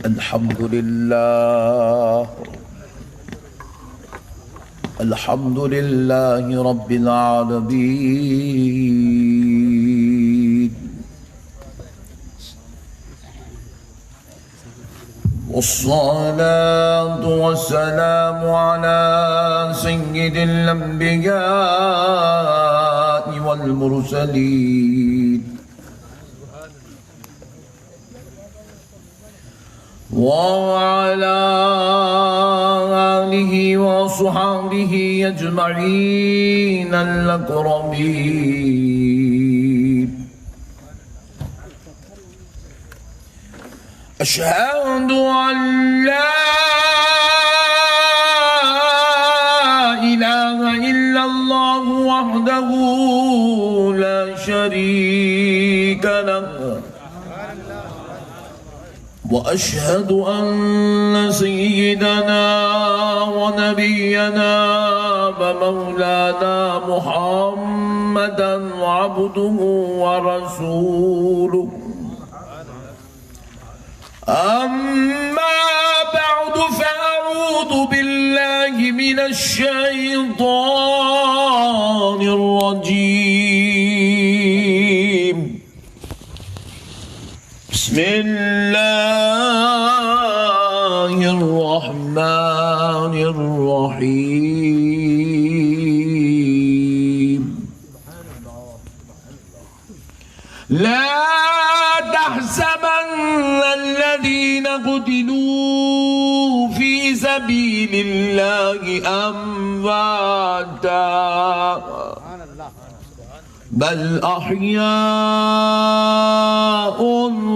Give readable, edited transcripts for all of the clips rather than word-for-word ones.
الحمد لله رب العالمين، والصلاة والسلام على سيد الأنبياء والمرسلين وعلى آله وصحبه أجمعين الأكرمين. أشهد أن لا إله إلا الله وحده لا شريك له، وأشهد أن سيدنا ونبينا ومولانا محمدا عبده ورسوله. أما بعد فأعوذ بالله من الشيطان الرجيم. بسم الله الرحمن الرحيم. لا تحسبن الذين قتلوا في سبيل الله أمواتا بل أحياء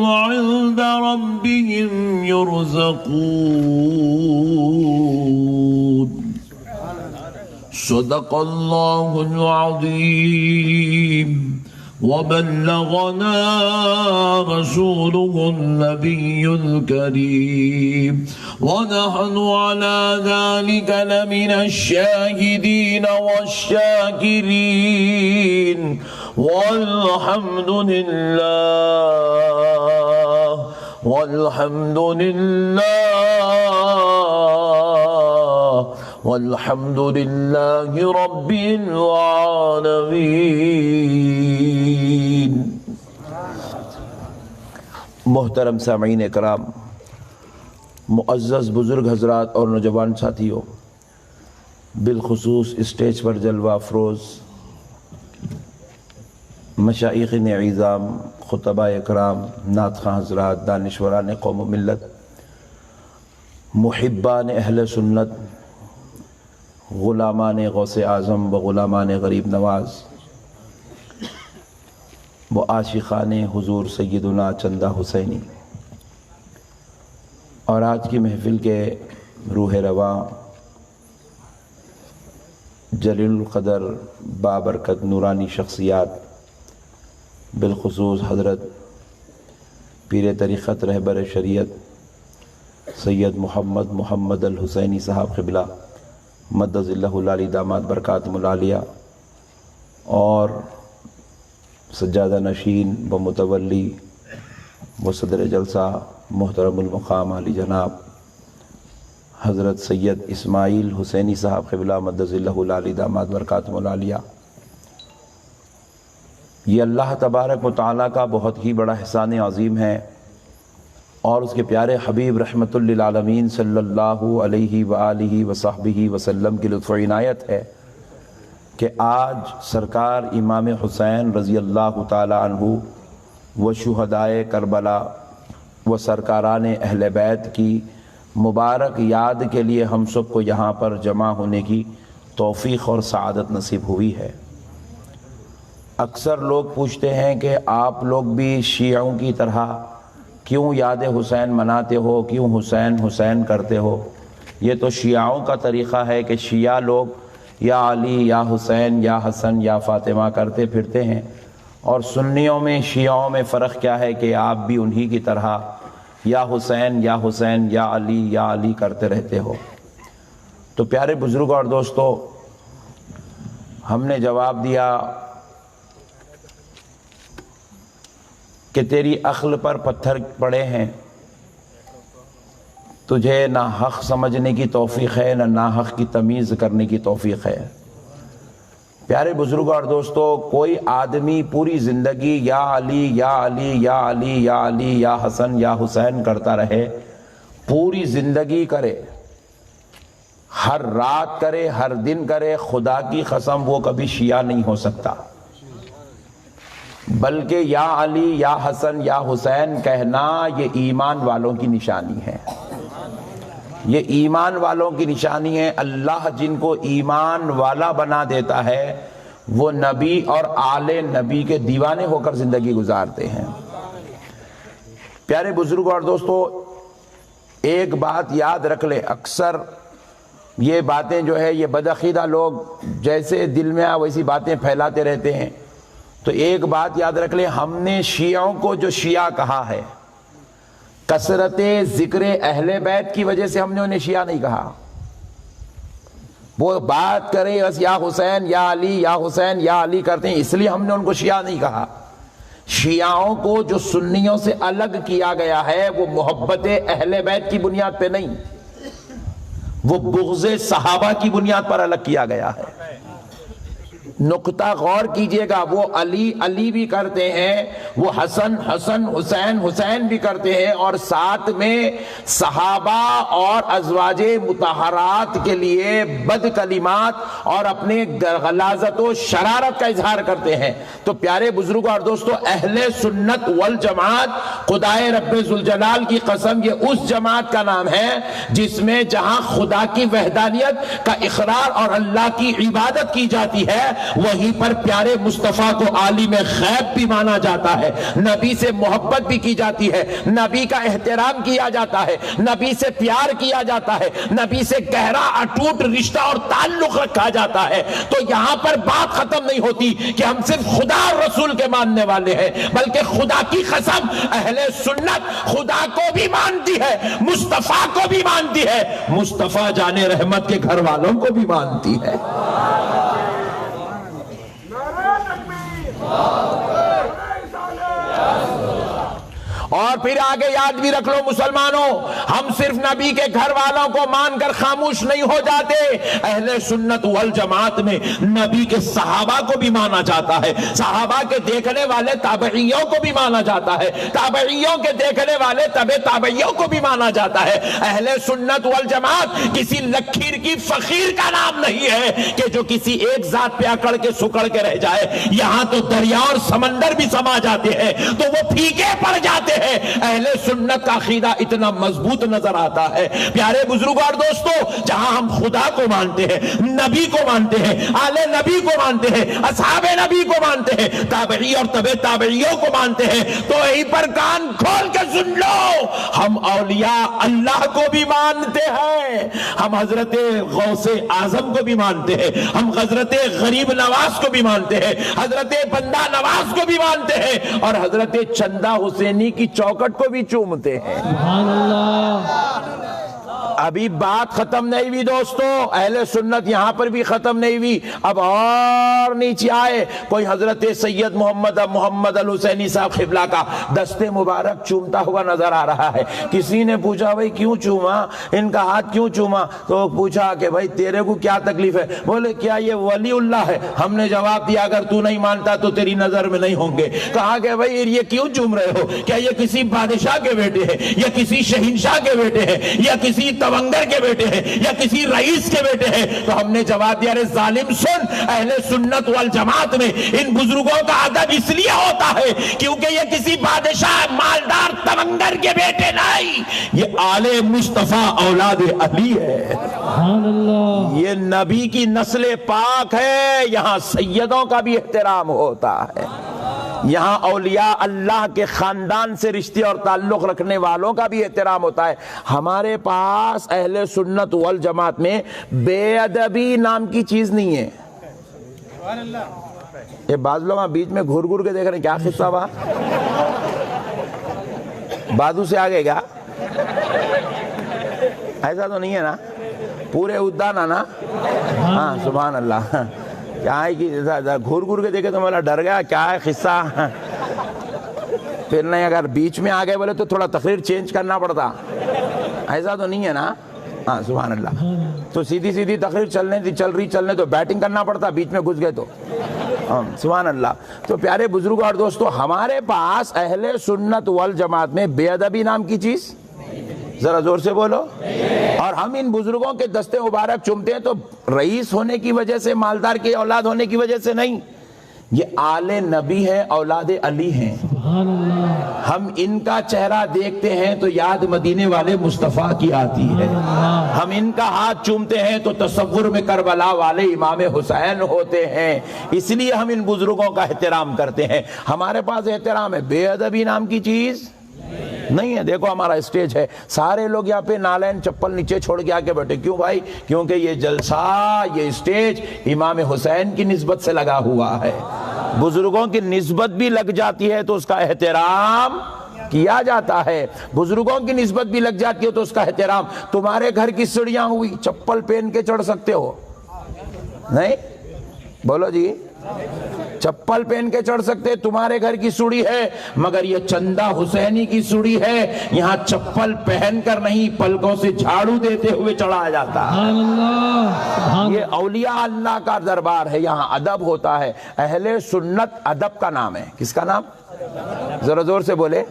عند ربهم يرزقون. صدق الله العظيم، وبلغنا رسوله النبي الكريم، ونحن على ذلك لمن الشاهدين والشاكرين، والحمد لله رب العالمين. محترم سامعین اکرام، معزز بزرگ حضرات اور نوجوان ساتھیوں، بالخصوص اسٹیج پر جلوہ افروز مشائخین اعظام، خطباء اکرام، نعت خواں حضرات، دانشوران قوم و ملت، محبان اہل سنت، غلامان غوث اعظم و غلامان غریب نواز و عاشقان حضور سیدنا چندہ حسینی، اور آج کی محفل کے روح رواں جلیل القدر بابرکت نورانی شخصیات، بالخصوص حضرت پیر طریقت رہبر شریعت سید محمد الحسینی صاحب قبلہ مدد اللہ العالی داماد برکاتہم العالیہ، اور سجادہ نشین و متولی و صدر جلسہ محترم المقام علی جناب حضرت سید اسماعیل حسینی صاحب قبلہ مدد اللہ العالی داماد برکاتہم العالیہ، یہ اللہ تبارک و تعالیٰ کا بہت ہی بڑا احسان عظیم ہے، اور اس کے پیارے حبیب رحمت للعالمین صلی اللہ علیہ وآلہ وصحبہ وسلم کی لطف و عنایت ہے کہ آج سرکار امام حسین رضی اللہ تعالی عنہ و شہدائے کربلا و سرکاران اہل بیت کی مبارک یاد کے لیے ہم سب کو یہاں پر جمع ہونے کی توفیق اور سعادت نصیب ہوئی ہے۔ اکثر لوگ پوچھتے ہیں کہ آپ لوگ بھی شیعوں کی طرح کیوں یاد حسین مناتے ہو، کیوں حسین حسین کرتے ہو؟ یہ تو شیعوں کا طریقہ ہے کہ شیعہ لوگ یا علی یا حسین یا حسن یا فاطمہ کرتے پھرتے ہیں، اور سنیوں میں شیعوں میں فرق کیا ہے کہ آپ بھی انہی کی طرح یا حسین یا حسین یا علی کرتے رہتے ہو۔ تو پیارے بزرگوں اور دوستو، ہم نے جواب دیا کہ تیری عقل پر پتھر پڑے ہیں، تجھے نہ حق سمجھنے کی توفیق ہے نہ ناحق کی تمیز کرنے کی توفیق ہے۔ پیارے بزرگوں اور دوستو، کوئی آدمی پوری زندگی یا علی یا علی یا علی یا علی یا حسن یا حسین کرتا رہے، پوری زندگی کرے، ہر رات کرے، ہر دن کرے، خدا کی قسم وہ کبھی شیعہ نہیں ہو سکتا۔ بلکہ یا علی یا حسن یا حسین کہنا یہ ایمان والوں کی نشانی ہے، یہ ایمان والوں کی نشانی ہے۔ اللہ جن کو ایمان والا بنا دیتا ہے وہ نبی اور آل نبی کے دیوانے ہو کر زندگی گزارتے ہیں۔ پیارے بزرگوں اور دوستو، ایک بات یاد رکھ لیں، اکثر یہ باتیں جو ہے یہ بدعقیدہ لوگ جیسے دل میں ویسی باتیں پھیلاتے رہتے ہیں۔ تو ایک بات یاد رکھ لیں، ہم نے شیعوں کو جو شیعہ کہا ہے، کثرت ذکر اہل بیت کی وجہ سے ہم نے انہیں شیعہ نہیں کہا۔ وہ بات کریں بس یا حسین یا علی یا حسین یا علی کرتے ہیں، اس لیے ہم نے ان کو شیعہ نہیں کہا۔ شیعوں کو جو سنیوں سے الگ کیا گیا ہے وہ محبت اہل بیت کی بنیاد پہ نہیں، وہ بغض صحابہ کی بنیاد پر الگ کیا گیا ہے۔ نقطہ غور کیجئے گا، وہ علی علی بھی کرتے ہیں، وہ حسن حسن حسین حسین بھی کرتے ہیں، اور ساتھ میں صحابہ اور ازواج مطہرات کے لیے بد کلمات اور اپنے غلاظت و شرارت کا اظہار کرتے ہیں۔ تو پیارے بزرگوں اور دوستو، اہل سنت والجماعت خدائے رب ذوالجلال کی قسم یہ اس جماعت کا نام ہے جس میں جہاں خدا کی وحدانیت کا اقرار اور اللہ کی عبادت کی جاتی ہے، وہیں پر پیارے مصطفیٰ کو عالم غیب بھی مانا جاتا ہے، نبی سے محبت بھی کی جاتی ہے، نبی کا احترام کیا جاتا ہے، نبی سے پیار کیا جاتا ہے، نبی سے گہرا اٹوٹ رشتہ اور تعلق رکھا جاتا ہے۔ تو یہاں پر بات ختم نہیں ہوتی کہ ہم صرف خدا اور رسول کے ماننے والے ہیں، بلکہ خدا کی قسم اہل سنت خدا کو بھی مانتی ہے، مصطفیٰ کو بھی مانتی ہے، مصطفیٰ جان رحمت کے گھر والوں کو بھی مانتی ہے۔ اور پھر آگے یاد بھی رکھ لو مسلمانوں، ہم صرف نبی کے گھر والوں کو مان کر خاموش نہیں ہو جاتے، اہل سنت والجماعت میں نبی کے صحابہ کو بھی مانا جاتا ہے، صحابہ کے دیکھنے والے تابعیوں کو بھی مانا جاتا ہے، تابعیوں کے دیکھنے والے تابعیوں کو بھی مانا جاتا ہے۔ اہل سنت والجماعت کسی لکیر کی فقیر کا نام نہیں ہے کہ جو کسی ایک ذات پہ اکڑ کے سکڑ کے رہ جائے، یہاں تو دریا اور سمندر بھی سما جاتے ہیں تو وہ پھیکے پڑ جاتے ہیں۔ اہل سنت کا عقیدہ اتنا مضبوط نظر آتا ہے۔ پیارے بزرگوں اور دوستو، جہاں ہم خدا کو مانتے ہیں، نبی کو مانتے ہیں، آل نبی کو مانتے ہیں، اصحاب نبی کو مانتے ہیں، تابعی اور تبع تابعیوں کو مانتے ہیں، تو یہیں پر کان کھول کے سن لو، ہم اولیاء اللہ کو بھی مانتے ہیں، ہم حضرت غوث اعظم کو بھی مانتے ہیں، ہم حضرت غریب نواز کو بھی مانتے ہیں، حضرت بندہ نواز کو بھی مانتے ہیں، اور حضرت چندہ حسینی کی چوکٹ کو بھی چومتے ہیں۔ سبحان اللہ۔ ابھی بات ختم نہیں ہوئی دوستو، اہل سنت یہاں پر بھی ختم نہیں ہوئی، اب اور نیچے آئے، کوئی حضرت سید محمد الحسینی صاحب قبلہ کا دست مبارک چومتا ہوا نظر آ رہا ہے۔ کسی نے پوچھا بھائی کیوں چوما، ان کا ہاتھ کیوں چوما؟ تو پوچھا کہ بھائی تیرے کو کیا تکلیف ہے؟ بولے کیا یہ ولی اللہ ہے؟ ہم نے جواب دیا اگر تو نہیں مانتا تو تیری نظر میں نہیں ہوں گے۔ کہا کہ بھائی یہ کیوں چوم رہے ہو؟ کیا یہ کسی بادشاہ کے بیٹے ہیں یا کسی شہنشاہ کے بیٹے ہیں یا کسی تونگر کے بیٹے ہیں یا کسی رئیس کے بیٹے ہیں؟ تو ہم نے جواب دیا رے ظالم سن، اہل سنت والجماعت میں ان بزرگوں کا ادب اس لیے ہوتا ہے کیونکہ یہ کسی بادشاہ مالدار تونگر کے بیٹے نہیں، یہ آل مصطفیٰ اولاد علی ہے، سبحان اللہ، یہ نبی کی نسل پاک ہے، یہاں سیدوں کا بھی احترام ہوتا ہے، یہاں اولیاء اللہ کے خاندان سے رشتے اور تعلق رکھنے والوں کا بھی احترام ہوتا ہے۔ ہمارے پاس اہل سنت والجماعت میں بے ادبی نام کی چیز نہیں ہے۔ یہ بعض لوگ بیچ میں گھور گھور کے دیکھ رہے ہیں، کیا قصہ ہوا؟ بازو سے آگے گا ایسا تو نہیں ہے نا؟ پورے ادانا نا؟ ہاں سبحان اللہ، کیا ہے کہ گھور گھور کے دیکھے تو میں ڈر گیا، کیا ہے قصہ؟ پھر نہیں، اگر بیچ میں آگے بولے تو تھوڑا تقریر چینج کرنا پڑتا۔ ایسا تو نہیں ہے نا؟ ہاں سبحان اللہ. تو سیدھی سیدھی تقریر چلنے تو بیٹنگ کرنا پڑتا، بیچ میں گھس گئے تو سبحان اللہ. تو پیارے بزرگوں اور دوستو، ہمارے پاس اہل سنت والجماعت میں بے ادبی نام کی چیز، ذرا زور سے بولو. اور ہم ان بزرگوں کے دستے مبارک چومتے ہیں تو رئیس ہونے کی وجہ سے، مالدار کی اولاد ہونے کی وجہ سے نہیں، یہ آل نبی ہے، اولاد علی ہیں. ہم ان کا چہرہ دیکھتے ہیں تو یاد مدینے والے مصطفیٰ کی آتی ہے. ہم ان کا ہاتھ چومتے ہیں تو تصور میں کربلا والے امام حسین ہوتے ہیں. اس لیے ہم ان بزرگوں کا احترام کرتے ہیں. ہمارے پاس احترام ہے، بے ادبی نام کی چیز نہیں ہے. دیکھو ہمارا اسٹیج ہے، سارے لوگ یہاں پہ نالین چپل نیچے چھوڑ کے آکے بیٹھے. کیوں بھائی؟ کیونکہ یہ جلسہ، یہ اسٹیج امام حسین کی نسبت سے لگا ہوا ہے. بزرگوں کی نسبت بھی لگ جاتی ہے تو اس کا احترام کیا جاتا ہے. بزرگوں کی نسبت بھی لگ جاتی ہے تو اس کا احترام. تمہارے گھر کی سیڑھیاں ہوئی، چپل پہن کے چڑھ سکتے ہو؟ نہیں بولو جی، چپل پہن کے چڑھ سکتے. تمہارے گھر کی سوڑی ہے، مگر یہ چندہ حسینی کی سوڑی ہے، یہاں چپل پہن کر نہیں، پلکوں سے جھاڑو دیتے ہوئے چڑھایا جاتا ہے. یہ اولیاء اللہ کا دربار ہے، یہاں ادب ہوتا ہے. اہل سنت ادب کا نام ہے. کس کا نام؟ ذرا زور سے بولے.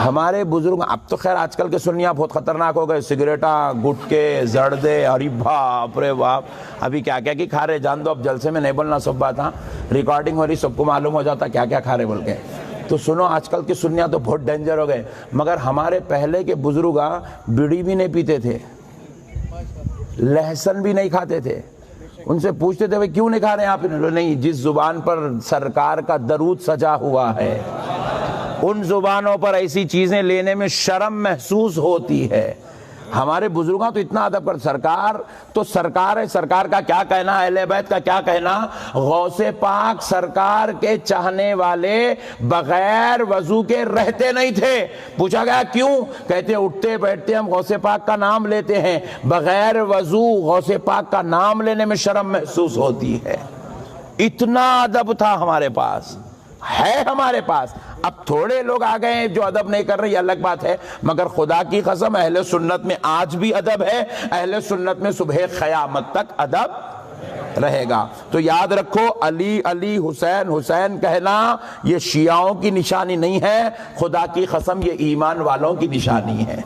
ہمارے بزرگ، اب تو خیر آج کل کے سنیاں بہت خطرناک ہو گئے، سگریٹاں، گٹکے، زردے، ارے باپ رے باپ، ابھی کیا کیا کی کھا رہے جان دو. اب جلسے میں نہیں بولنا سب بات، ہاں ریکارڈنگ ہو رہی، سب کو معلوم ہو جاتا کیا کیا کھا رہے بول کے. تو سنو، آج کل کی سنیاں تو بہت ڈینجر ہو گئے. مگر ہمارے پہلے کے بزرگ بیڑی بھی نہیں پیتے تھے، لہسن بھی نہیں کھاتے تھے. ان سے پوچھتے تھے بھائی کیوں نہیں کھا رہے ہیں آپ؟ نہیں، جس زبان پر سرکار کا درود سجا ہوا ہے ان زبانوں پر ایسی چیزیں لینے میں شرم محسوس ہوتی ہے. ہمارے بزرگاں تو اتنا ادب کر. سرکار تو سرکار ہے، سرکار کا کیا کہنا، اہل بیت کا کیا کہنا. غوث پاک سرکار کے چاہنے والے بغیر وضو کے رہتے نہیں تھے. پوچھا گیا کیوں؟ کہتے اٹھتے بیٹھتے ہم غوث پاک کا نام لیتے ہیں، بغیر وضو غوث پاک کا نام لینے میں شرم محسوس ہوتی ہے. اتنا ادب تھا ہمارے پاس، ہے ہمارے پاس. اب تھوڑے لوگ آ گئے ہیں جو ادب نہیں کر رہے، یہ الگ بات ہے. مگر خدا کی قسم اہل سنت میں آج بھی ادب ہے. اہل سنت میں صبح قیامت تک ادب رہے گا. تو یاد رکھو، علی علی، حسین حسین کہنا یہ شیعوں کی نشانی نہیں ہے، خدا کی قسم یہ ایمان والوں کی نشانی ہے.